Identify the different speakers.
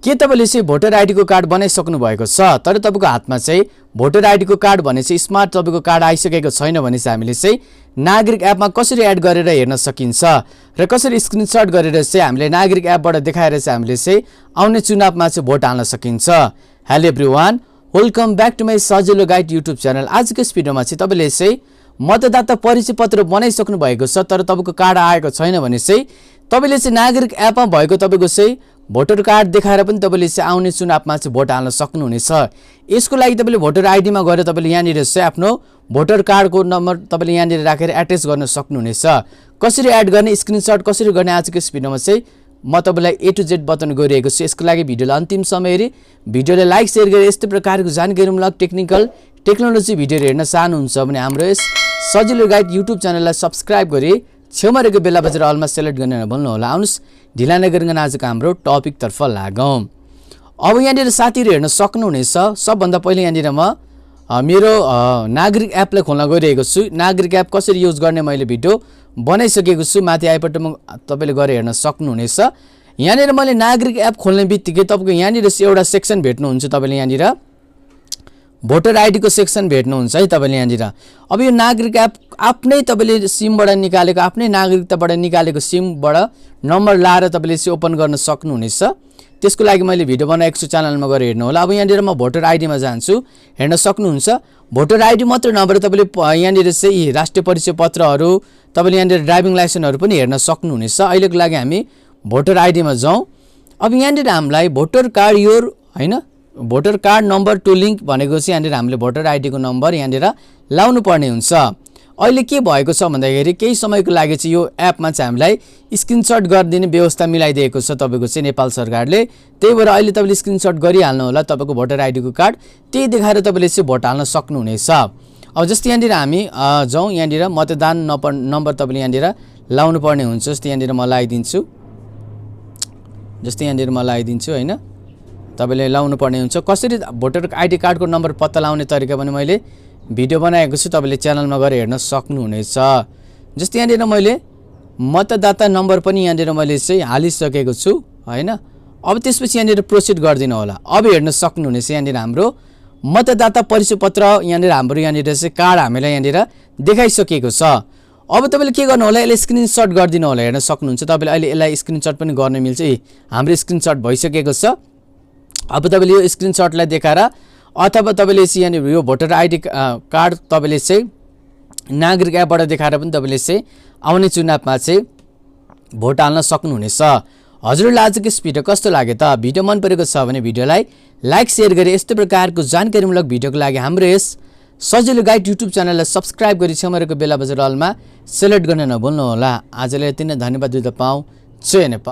Speaker 1: के तपाईले चाहिँ भोटर आइडी को कार्ड बनाइसक्नु भएको छ तर तपाईको हातमा चाहिँ भोटर आइडी को कार्ड भने चाहिँ स्मार्ट तपाईको कार्ड आइसकेको छैन भने चाहिँ हामीले चाहिँ नागरिक एपमा कसरी एड गरेर हेर्न सकिन्छ र कसरी स्क्रिनशट गरेर चाहिँ हामीले नागरिक एपबाट देखाएर चाहिँ हामीले चाहिँ आउने चुनावमा चाहिँ भोट हाल्न सकिन्छ। Hello everyone, welcome back to my Sajilo guide YouTube channel. आजको यस भिडियोमा चाहिँ तपाईले चाहिँ मतदाता परिचय पत्र बनाइसक्नु भएको छ तर तपाईको कार्ड आएको छैन भने चाहिँ तपाईले चाहिँ नागरिक एपमा भएको तपाईको चाहिँ भोटर कार्ड देखाएर पनि तपाईले चाहिँ आउने चुनावमा चाहिँ भोट हाल्न सक्नुहुनेछ। यसको लागि तपाईले भोटर आइडीमा गएर तपाईले यहाँनिर चाहिँ आफ्नो भोटर कार्डको नम्बर तपाईले यहाँनिर राखेर एट्याच गर्न सक्नुहुनेछ। कसरी एड गर्ने, स्क्रिनशट कसरी गर्ने, आजको यस भिडियोमा चाहिँ म तपाईलाई A to Z बताउन गइरहेको छु। यसको लागि भिडियोलाई अन्तिम समय हेरी भिडियोलाई लाइक शेयर गरेर यस्तै प्रकारको जानकारीमूलक टेक्निकल टेक्नोलोजी भिडियोहरू हेर्न चाहनुहुन्छ भने हाम्रो यस सजिलो गाइड युट्युब च्यानललाई सब्स्क्राइब गरी छेउमा रहेको बेल बजेर अलमा सेलेक्ट गर्न नभुल्नु होला। आउनुस् ढिला नगरिकन आजको हाम्रो टपिकतर्फ लागौँ। अब यहाँनिर साथीहरू हेर्न सक्नुहुनेछ। सबभन्दा पहिले यहाँनिर म मेरो नागरिक एपलाई खोल्न गइरहेको छु। नागरिक एप कसरी युज गर्ने मैले भिडियो बनाइसकेको छु, माथि आइपट्टि तपाईले गएर हेर्न सक्नुहुनेछ। यहाँनिर मैले नागरिक एप खोल्ने बित्तिकै तपाईको यहाँनिर एउटा सेक्सन भेट्नुहुन्छ। तपाईले यहाँनिर भोटर आइडी को सेक्सन भेट्नुहुन्छ है तपाईले यहाँनिर। अब यो नागरिक एप आफ्नै तपाईले सिमबाट निकालेको, आफ्नै नागरिकताबाट निकालेको सिमबाट नम्बर लाएर तपाईले चाहिँ ओपन गर्न सक्नुहुनेछ। त्यसको लागि मैले भिडियो बनाएको छु, च्यानलमा गएर हेर्नु होला। अब यहाँनिर म भोटर आइडीमा जान्छु, हेर्न सक्नुहुन्छ। भोटर आइडी मात्र नभएर तपाईले यहाँनिर चाहिँ राष्ट्रिय परिचय पत्रहरू, तपाईले यहाँनिर ड्राइभिङ लाइसेन्सहरू पनि हेर्न सक्नुहुनेछ। अहिलेको लागि हामी भोटर आइडीमा जाउँ। अब यहाँनिर हामीलाई भोटर कार्ड योर हैन voter card number to link भनेको चाहिँ यहाँनिर हामीले भोटर आइडीको नम्बर यहाँनिर लाउनु पर्ने हुन्छ। अहिले के भएको छ भन्दाखेरि केही समयको लागि चाहिँ यो एपमा चाहिँ हामीलाई स्क्रिनशट गरिदिने व्यवस्था मिलाइदिएको छ तपाईको चाहिँ नेपाल सरकारले। त्यही भएर अहिले तपाईले स्क्रिनशट गरिहाल्नु होला तपाईको भोटर आइडीको कार्ड, त्यही देखाएर तपाईले चाहिँ भोट हाल्न सक्नुहुनेछ। अब जस्तै यहाँनिर हामी जाउँ, यहाँनिर मतदान नम्बर तपाईले यहाँनिर लाउनु पर्ने हुन्छ। जस्तै यहाँनिर म लगाइदिन्छु, हैन तपाईले लाउनु पर्ने हुन्छ। कसरी भोटर आइडी कार्डको नम्बर पत्ता लगाउने तरिका पनि मैले भिडियो बनाएको छु, तपाईले च्यानलमा गएर हेर्न सक्नुहुनेछ। जस्तै यहाँनिर मैले मतदाता नम्बर पनि यहाँनिर मैले चाहिँ हालिसकेको छु हैन। अब त्यसपछि यहाँनिर प्रोसिड गर्दिनु होला। अब हेर्न सक्नुहुनेछ यहाँनिर हाम्रो मतदाता परिचय पत्र यहाँनिर हाम्रो यहाँनिर चाहिँ कार्ड हामीलाई यहाँनिर देखाइसकेको छ। अब तपाईले के गर्नु होला, यसले स्क्रिनशट गरिदिनु होला। हेर्न सक्नुहुन्छ तपाईले अहिले यसलाई स्क्रिनशट पनि गर्न मिल्छ। हाम्रो स्क्रिनशट भइसकेको छ। अब तपाईले यो स्क्रिनशटलाई देखाएर अथवा तपाईले चाहिँ यहाँनिर यो भोटर आइडी कार्ड तपाईले चाहिँ नागरिक एपबाट देखाएर पनि तपाईले चाहिँ आउने चुनावमा चाहिँ भोट हाल्न सक्नुहुनेछ। हजुरलाई आजको यस भिडियो कस्तो लाग्यो त? भिडियो मन परेको छ भने भिडियोलाई लाइक शेयर गरी यस्तै प्रकारको जानकारीमूलक भिडियोको लागि हाम्रो यस सजिलो गाइड युट्युब च्यानललाई सब्स्क्राइब गरी छेउमा रहेको बेल बजेर अलमा सेलेक्ट गर्न नभुल्नु होला। आजलाई यति नै, धन्यवाद दिँदा पाऊँ। जय नेपाल।